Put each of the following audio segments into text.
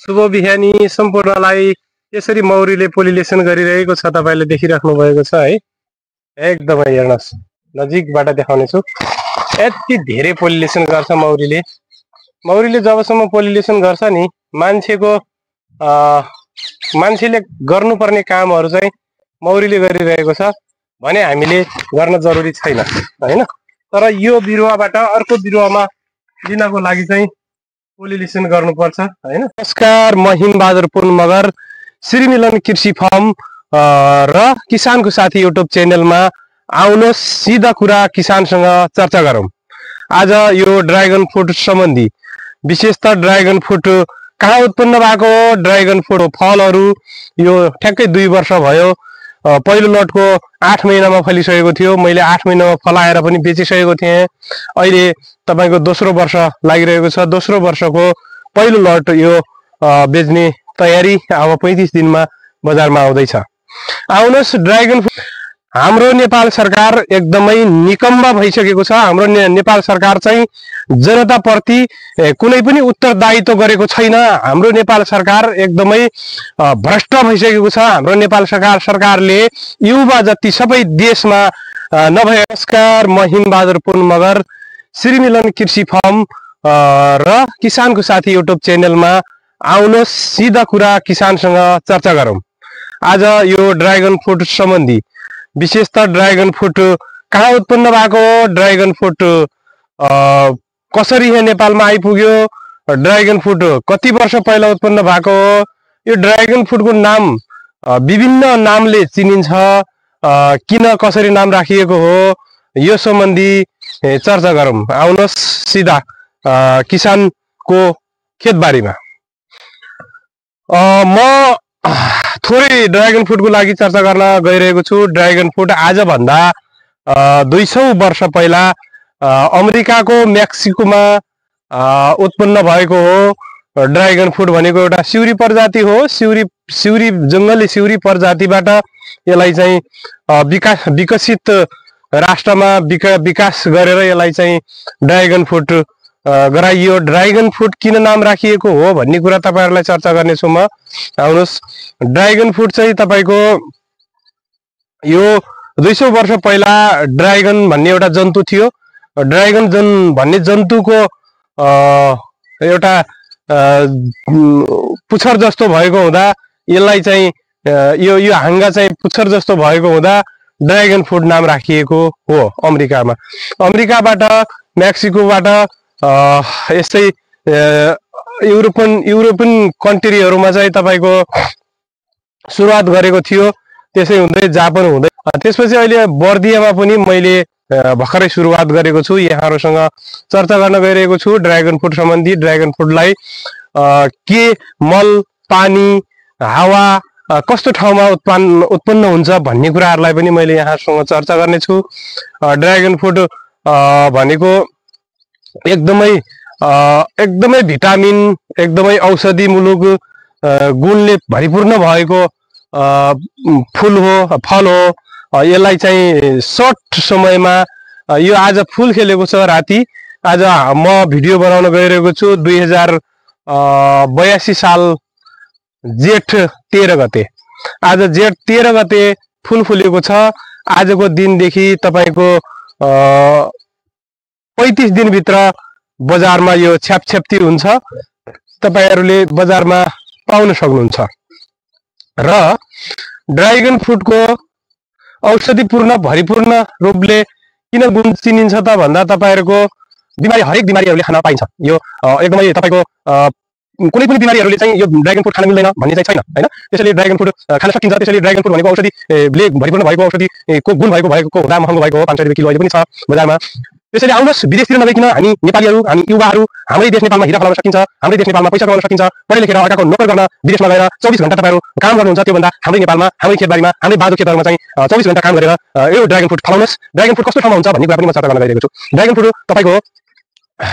शुभ बिहानी सम्पूर्णलाई। यसरी मौरीले पोलिनेसन गरिरहेको छ, तपाईले देखिराख्नु भएको छ है। एकदमै हेर्नुस्, नजिकबाट देखाउने छु। यति धेरै पोलिनेसन गर्छ मौरीले। मौरीले जबसम्म पोलिनेसन गर्छ नि, मान्छेले गर्नुपर्ने कामहरु चाहिँ मौरीले गरिरहेको छ भने हामीले गर्न जरुरी छैन हैन। तर यो बिरुवाबाट अर्को बिरुवामा लिनको लागि चाहिँ पोलिनेसन गर्नुपर्छ हैन। नमस्कार, म हिमबहादुर पुन मगर, श्रीमिलन कृषि फार्म र किसानको साथी युट्युब च्यानलमा आउनुहोस्, सिधा कुरा किसानसँग चर्चा गरौँ। आज यो ड्रागन फ्रुट सम्बन्धी, विशेषतः ड्रागन फ्रुट कहाँ उत्पन्न भएको हो, ड्रागन फ्रुट फलहरू यो ठ्याक्कै 2 वर्ष भयो। पहिलो लटको 8 महिनामा फलिसकेको थियो। मैले 8 महिनामा फलाएर पनि बेचिसकेको थिएँ। अहिले तपाईको दोस्रो वर्ष लागिरहेको छ। दोस्रो वर्षको पहिलो लट यो बेच्ने तयारी अब 35 दिनमा बजारमा आउँदैछ। आउनुहोस्, ड्रागन फ्रुट हाम्रो नेपाल सरकार एकदमै निकम्बा भइसकेको छ। हाम्रो नेपाल सरकार चाहिँ जनताप्रति कुनै पनि उत्तरदायित्व गरेको छैन। हाम्रो नेपाल सरकार एकदमै भ्रष्ट भइसकेको छ। हाम्रो नेपाल सरकारले युवा जति सबै देशमा नभए। नमस्कार, म हिमबहादुर पुन मगर, श्रीमिलन कृषि फार्म र किसानको साथी युट्युब च्यानलमा आउनुहोस्, सिधा कुरा किसानसँग चर्चा गरौँ। आज यो ड्रागन फ्रुट सम्बन्धी, विशेषतः ड्रागन फ्रुट कहाँ उत्पन्न भएको हो, ड्रागन फ्रुट कसरी यहाँ नेपालमा आइपुग्यो, ड्रागन फ्रुट कति वर्ष पहिला उत्पन्न भएको हो, यो ड्रागन फ्रुटको नाम विभिन्न नामले चिनिन्छ, किन कसरी नाम राखिएको हो, यो सम्बन्धी चर्चा गरौँ। आउनुहोस्, सिधा किसानको खेतबारीमा। म थोरै ड्रागन फ्रुटको लागि चर्चा गर्न गइरहेको छु। ड्रागन फ्रुट आजभन्दा 200 वर्ष पहिला अमेरिकाको मेक्सिकोमा उत्पन्न भएको हो। ड्रागन फ्रुट भनेको एउटा सिउरी प्रजाति हो। जङ्गली सिउरी प्रजातिबाट यसलाई चाहिँ विकसित राष्ट्रमा विकास गरेर यसलाई चाहिँ ड्रागन फ्रुट गराइयो। ड्रागन फ्रुट किन नाम राखिएको हो भन्ने कुरा तपाईहरुलाई चर्चा गर्नेछु म। आउनुहोस्, ड्रागन फ्रुट चाहिँ तपाईको यो 200 वर्ष पहिला ड्रागन भन्ने एउटा जन्तु थियो। ड्रागन भन्ने जन्तुको एउटा पुच्छर जस्तो भएको हुँदा यसलाई चाहिँ यो हाँगा चाहिँ पुच्छर जस्तो भएको हुँदा ड्रागन फ्रुट नाम राखिएको हो। अमेरिकाबाट, मेक्सिकोबाट, यस्तै युरोपियन कन्ट्रीहरुमा चाहिँ तपाईको सुरुवात गरेको थियो। त्यसै हुँदै जापान हुँदै त्यसपछि अहिले बर्दियामा पनि मैले भर्खरै सुरुवात गरेको छु। यहाँहरुसँग चर्चा गर्न गइरहेको छु ड्रागन फ्रुट सम्बन्धी। ड्रागन फ्रुटलाई के मल, पानी, हावा कस्तो ठाउँमा उत्पन्न हुन्छ भन्ने कुराहरुलाई पनि मैले यहाँहरुसँग चर्चा गर्नेछु। ड्रागन फ्रुट भनेको एकदमै भिटामिन, एकदमै औषधिमूलक गुणले भरिपूर्ण भएको फल हो। यसलाई चाहिँ सर्ट समयमा, यो आज फुल खेलेको छ राति, आज म भिडियो बनाउन गइरहेको छु 2082 साल जेठ 13 गते। आज जेठ 13 गते फुल फुलेको छ। आजको दिनदेखि तपाईको 35 दिनभित्र बजारमा यो छ्यापछ्याप्ती हुन्छ। तपाईहरुले बजारमा पाउन सक्नुहुन्छ। र ड्रागन फ्रुटको औषधिपूर्ण भरिपूर्ण रूपले किन गुण चिनिन्छ त भन्दा तपाईहरुको हरेक बिमारीहरुले खान पाइन्छ। यो एकदमै तपाईको कुनै पनि बिमारीहरुले चाहिँ यो ड्रागन फ्रुट खान मिल्दैन भन्ने चाहिँ छैन हैन। त्यसैले ड्रागन फ्रुट खान सकिन्छ। त्यसैले ड्रागन फ्रुट भनेको औषधिले भरिपूर्ण भएको, औषधिको गुण भएको हुँदा महँगो भएको हो। 500 रुपैयाँ किलो अहिले पनि छ बजारमा। त्यसैले आउनुहोस्, विदेशतिर नगइकन हामी नेपालीहरु, हामी युवाहरु हाम्रै देश नेपालमा हिरा फलाउन सकिन्छ। हाम्रै देश नेपालमा पैसा कमाउन सकिन्छ। पढे लेखेर अर्काको नोकर गर्न विदेशमा गएर 24 घण्टा तपाईहरु काम गर्नुहुन्छ। त्यो भन्दा हाम्रै नेपालमा, हाम्रै खेतबारीमा, हाम्रै बाँझो खेतहरुमा चाहिँ 24 घण्टा काम गरेर यो ड्रागन फ्रुट फलाउनुहोस्। ड्रागन फ्रुट कस्तो ठाउँमा हुन्छ भन्ने कुरा पनि म चर्चा गर्न गइरहेको छु। ड्रागन फ्रुट तपाईको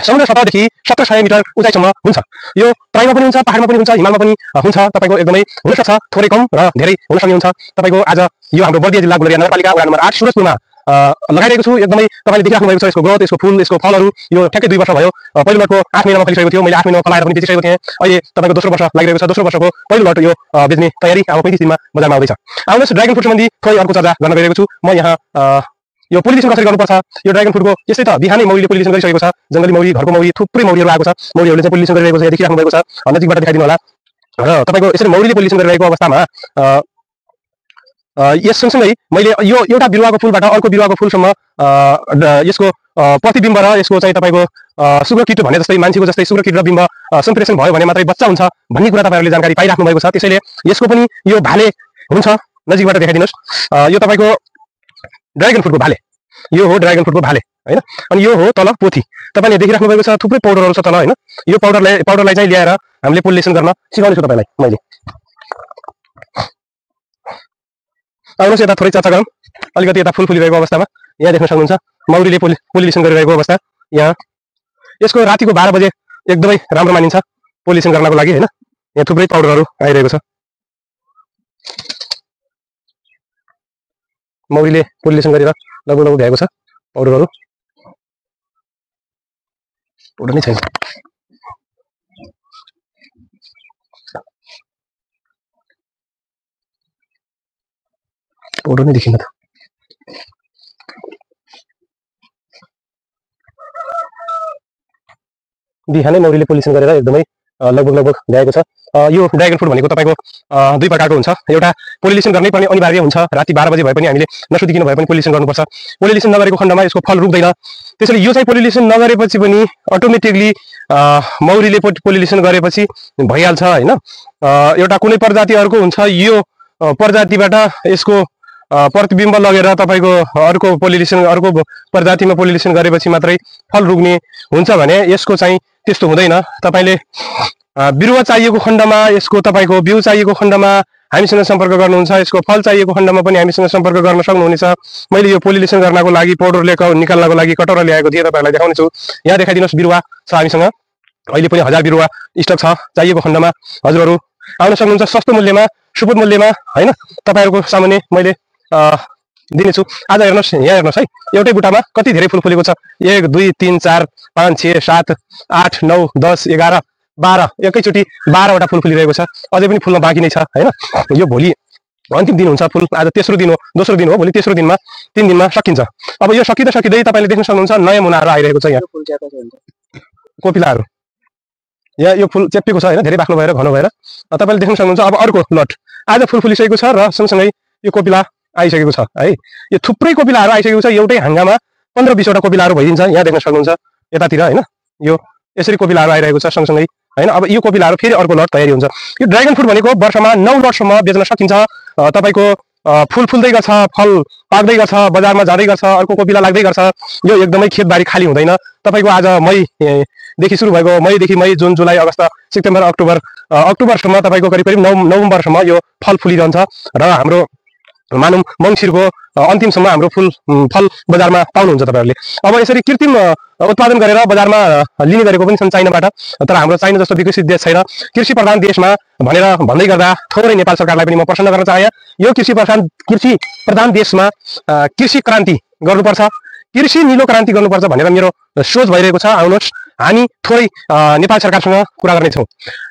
समुद्र सतहदेखि 1700 मिटर उचाइसम्म हुन्छ। यो तराईमा पनि हुन्छ, पहाडमा पनि हुन्छ, हिमालमा पनि हुन्छ। तपाईको एकदमै हुन सक्छ, थोरै कम र धेरै हुन सक्ने हुन्छ। तपाईको आज यो हाम्रो बर्दिया जिल्ला गुलरिया नगरपालिका वडा नम्बर 8 सुरजपुरमा लगाइरहेको छु। एकदमै तपाईँले देखिराख्नु भएको छ यसको ग्रोथ, यसको फुल, यसको फलहरू। यो ठ्याक्कै 2 वर्ष भयो। पहिलो लटको 8 महिनामा फलिसकेको थियो। मैले 8 महिनामा फलाएर पनि बेचिसकेको थिएँ। अहिले तपाईँको दोस्रो वर्ष लागिरहेको छ। दोस्रो वर्षको पहिलो लट यो बेच्ने तयारी अब 35 दिनमा बजारमा आउँदैछ। आउनुहोस् ड्रागन फ्रुट सम्बन्धी थोरै अर्को चर्चा गर्न गइरहेको छु। म यहाँ यो पोलिनेसन कसरी गर्नुपर्छ, यो ड्रागन फ्रुटको यस्तै त बिहानै मौरीले पोलिनेसन गरिसकेको छ। जङ्गली मौरी, घरको मौरी, थुप्रै मौरीहरू आएको छ। मौरीहरूले चाहिँ पोलिनेसन गरिरहेको छ, यहाँ देखिराख्नु भएको छ। नजिकबाट देखाइदिनु होला। र तपाईँको यसरी मौरीले पोलिनेसन गरिरहेको अवस्थामा यस सँगसँगै मैले यो एउटा बिरुवाको फुलबाट अर्को बिरुवाको फुलसम्म यसको प्रतिबिम्ब र यसको चाहिँ तपाईँको शुक्रकीट भने जस्तै मान्छेको जस्तै शुक्रकीट र बिम्ब सम्प्रेषण भयो भने मात्रै बच्चा हुन्छ भन्ने कुरा तपाईँहरूले जानकारी पाइराख्नु भएको छ। त्यसैले यसको पनि यो भाले हुन्छ। नजिकबाट देखाइदिनुहोस्। यो तपाईँको ड्रागन फ्रुटको भाले, यो हो ड्रागन फ्रुटको भाले हैन। अनि यो हो तल पोथी। तपाईँले देखिराख्नु भएको छ थुप्रै पाउडरहरू छ तल हैन। यो पाउडरलाई चाहिँ ल्याएर हामीले पोलिनेसन गर्न सिकाउने छु तपाईँलाई मैले। आउनुहोस् यता थोरै चर्चा गरौँ। अलिकति यता फुल फुलिरहेको अवस्थामा यहाँ देख्न सक्नुहुन्छ मौरीले पोलिनेसन गरिरहेको अवस्था। यहाँ यसको रातिको 12 बजे एकदमै राम्रो मानिन्छ पोलिनेसन गर्नको लागि हैन। यहाँ थुप्रै पाउडरहरू आइरहेको छ। मौरीले पोलिनेसन गरेर लगभग भ्याएको छ पाउडरहरू। पाउडर नै छैन। पाउडर नै देखिन त। बिहानै मौरीले पोलिनेसन गरेर एकदमै लगभग भ्याएको छ। यो ड्रागन फ्रुट भनेको तपाईँको 2 प्रकारको हुन्छ। एउटा पोलिनेसन गर्नै पर्ने अनिवार्य हुन्छ। राति 12 बजे भए पनि हामीले नसुतिकिन भए पनि पोलिनेसन गर्नुपर्छ। पोलिनेसन नगरेको खण्डमा यसको फल रुक्दैन। त्यसैले यो चाहिँ पोलिनेसन नगरेपछि पनि अटोमेटिकली मौरीले पोलिनेसन गरेपछि भइहाल्छ हैन। एउटा कुनै प्रजाति अर्को हुन्छ, यो प्रजातिबाट यसको प्रतिबिम्ब लगेर तपाईँको अर्को प्रजातिमा पोलिनेसन गरेपछि मात्रै फल रुक्ने हुन्छ भने यसको चाहिँ त्यस्तो हुँदैन। तपाईँले बिरुवा चाहिएको खण्डमा, यसको तपाईँको बिउ चाहिएको खण्डमा हामीसँग सम्पर्क गर्नुहुन्छ। यसको फल चाहिएको खण्डमा पनि हामीसँग सम्पर्क गर्न सक्नुहुनेछ। मैले यो पोलिनेसन गर्नको लागि पाउडर निकाल्नको लागि कटोरा ल्याएको थिएँ, तपाईँहरूलाई देखाउने छु। यहाँ देखाइदिनुहोस् बिरुवा छ हामीसँग। अहिले पनि 1000 बिरुवा स्टक छ। चाहिएको खण्डमा हजुरहरू आउन सक्नुहुन्छ सस्तो मूल्यमा, सुपथ मूल्यमा हैन। तपाईँहरूको सामुन्ने मैले दिनेछु। आज हेर्नुहोस्, यहाँ हेर्नुहोस् है, एउटै बुट्टामा कति धेरै फुल फुलेको छ। 1 2 3 4 5 6 7 8 9 10 11 12 एकैचोटि 12 वटा फुल फुलिरहेको छ। अझै पनि फुल्न बाँकी नै छ हैन। यो भोलि अन्तिम दिन हुन्छ फुल। आज तेस्रो दिन हो, दोस्रो दिन हो। भोलि तेस्रो दिनमा 3 दिनमा सकिन्छ। अब यो सकिँदै तपाईँले देख्न सक्नुहुन्छ नयाँ मुनाहरू आइरहेको छ। यहाँ कोपिलाहरू, यहाँ यो फुल चेप्टेको छ हैन, धेरै बाक्लो भएर घनो भएर तपाईँले देख्न सक्नुहुन्छ। अब अर्को लट आज फुल फुलिसकेको छ र सँगसँगै यो कोपिला आइसकेको छ है। यो थुप्रै कोपिलाहरू आइसकेको छ। एउटै हाँगामा 15-20 वटा कोपिलाहरू भइदिन्छ। यहाँ देख्न सक्नुहुन्छ यतातिर हैन। यो यसरी कोपिलाहरू आइरहेको छ सँगसँगै हैन। अब यो कोपिलाहरू फेरि अर्को लट तयारी हुन्छ। यो ड्रागन फ्रुट भनेको वर्षमा 9 लटसम्म बेच्न सकिन्छ। तपाईँको फुल फुल्दै गर्छ, फल पाक्दै गर्छ, बजारमा जाँदै गर्छ, अर्को कोपिला लाग्दै गर्छ। यो एकदमै खेतबारी खाली हुँदैन। तपाईँको आज मईदेखि सुरु भएको, मईदेखि मई, जुन, जुलाई, अगस्त, सेप्टेम्बर, अक्टोबरसम्म तपाईँको करिब नोभेम्बरसम्म यो फल फुलिरहन्छ र हाम्रो मानौँ मङ्सिरको अन्तिमसम्म हाम्रो फल बजारमा पाउनुहुन्छ तपाईँहरूले। अब यसरी कृत्रिम उत्पादन गरेर बजारमा लिने गरेको पनि छन् चाइनाबाट। तर हाम्रो चाइना जस्तो विकसित देश छैन। कृषि प्रधान देशमा भनेर भन्दै गर्दा थोरै नेपाल सरकारलाई पनि म प्रश्न गर्न चाहे। यो कृषि प्रधान देशमा कृषि क्रान्ति गर्नुपर्छ, कृषि नीलो क्रान्ति गर्नुपर्छ भनेर मेरो सोच भइरहेको छ। आउनुहोस् हामी थोरै नेपाल सरकारसँग कुरा गर्नेछौँ।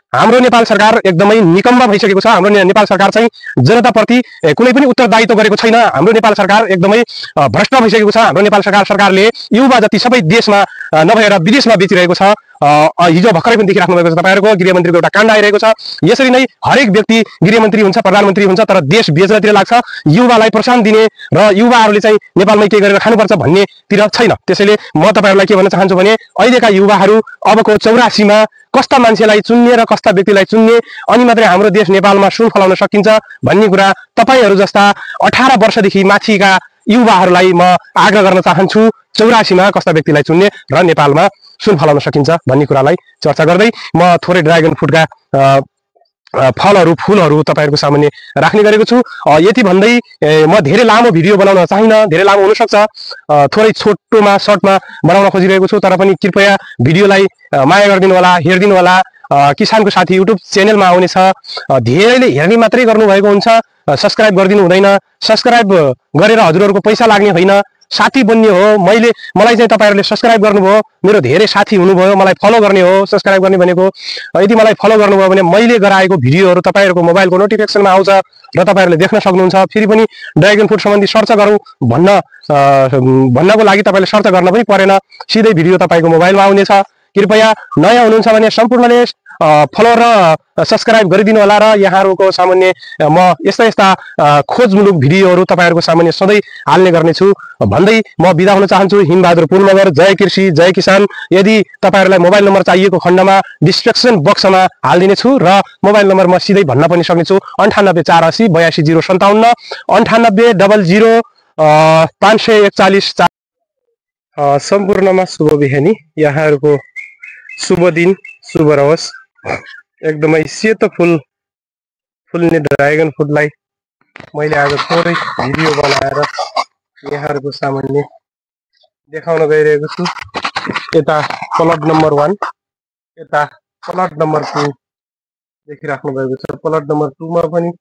हाम्रो नेपाल सरकार एकदमै निकम्मा भइसकेको छ। हाम्रो नेपाल सरकार चाहिँ जनताप्रति कुनै पनि उत्तरदायित्व गरेको छैन। हाम्रो नेपाल सरकार एकदमै भ्रष्ट भइसकेको छ। हाम्रो नेपाल सरकारले युवा जति सबै देशमा नभएर विदेशमा बेचिरहेको छ। हिजो भर्खरै पनि देखिराख्नु भएको छ तपाईँहरूको गृहमन्त्रीको एउटा काण्ड आइरहेको छ। यसरी नै हरेक व्यक्ति गृहमन्त्री हुन्छ, प्रधानमन्त्री हुन्छ, तर देश बेच्नतिर लाग्छ। युवालाई प्रोत्साहन दिने र युवाहरूले चाहिँ नेपालमै के गरेर खानुपर्छ भन्नेतिर छैन। त्यसैले म तपाईँहरूलाई के भन्न चाहन्छु भने अहिलेका युवाहरू अबको 84मा कस्ता मान्छेलाई चुन्ने र कस्ता व्यक्तिलाई चुन्ने अनि मात्रै हाम्रो देश नेपालमा सुन फलाउन सकिन्छ भन्ने कुरा तपाईँहरू जस्ता 18 वर्षदेखि माथिका युवाहरूलाई म आग्रह गर्न चाहन्छु। 84मा कस्ता व्यक्तिलाई चुन्ने र नेपालमा सुन फलाउन सकिन्छ भन्ने कुरालाई चर्चा गर्दै म थोरै ड्रागन फ्रुटका फलहरू फुलहरू तपाईँहरूको सामुन्ने राख्ने गरेको छु। यति भन्दै म धेरै लामो भिडियो बनाउन चाहिन्न, धेरै लामो हुनसक्छ। थोरै छोटोमा सर्टमा बनाउन खोजिरहेको छु। तर पनि कृपया भिडियोलाई माया गरिदिनु होला, हेरिदिनु होला। किसानको साथी युट्युब च्यानलमा आउनेछ। धेरैले हेर्ने मात्रै गर्नुभएको हुन्छ, सब्सक्राइब गरिदिनु हुँदैन। सब्सक्राइब गरेर हजुरहरूको पैसा लाग्ने होइन, साथी बन्ने हो। मलाई चाहिँ तपाईँहरूले सब्सक्राइब गर्नुभयो, मेरो धेरै साथी हुनुभयो, मलाई फलो गर्ने हो। सब्सक्राइब गर्ने भनेको यदि मलाई फलो गर्नुभयो भने मैले गराएको भिडियोहरू तपाईँहरूको मोबाइलको नोटिफिकेसनमा आउँछ र तपाईँहरूले देख्न सक्नुहुन्छ। फेरि पनि ड्रागन फ्रुट सम्बन्धी सर्च गरौँ भन्नको लागि तपाईँले सर्च गर्न पनि परेन, सिधै भिडियो तपाईँको मोबाइलमा आउनेछ। कृपया नयाँ हुनुहुन्छ भने सम्पूर्णले फलो र सब्सक्राइब गरिदिनु होला। र यहाँहरूको सामान्य म यस्ता खोजमुलक भिडियोहरू तपाईँहरूको सामान्य सधैँ हाल्ने गर्नेछु भन्दै म बिदा हुन चाहन्छु। हिमबहादुर पुलमगर, जय कृषि जय किसान। यदि तपाईँहरूलाई मोबाइल नम्बर चाहिएको खण्डमा डिस्क्रिप्सन बक्समा हालिदिनेछु र मोबाइल नम्बर म सिधै भन्न पनि सक्नेछु 9848 82 057 98 00 541। सम्पूर्णमा शुभ बिहानी, यहाँहरूको शुभ दिन शुभ रहोस्। एकदमै सेतो फुल्ने ड्रागन फ्रुटलाई मैले आज थोरै भिडियो बनाएर यहाँहरूको सामान्य देखाउन गइरहेको छु। यता प्लट नम्बर 1, यता प्लट नम्बर 2 देखिराख्नु भएको छ। प्लट नम्बर 2 मा पनि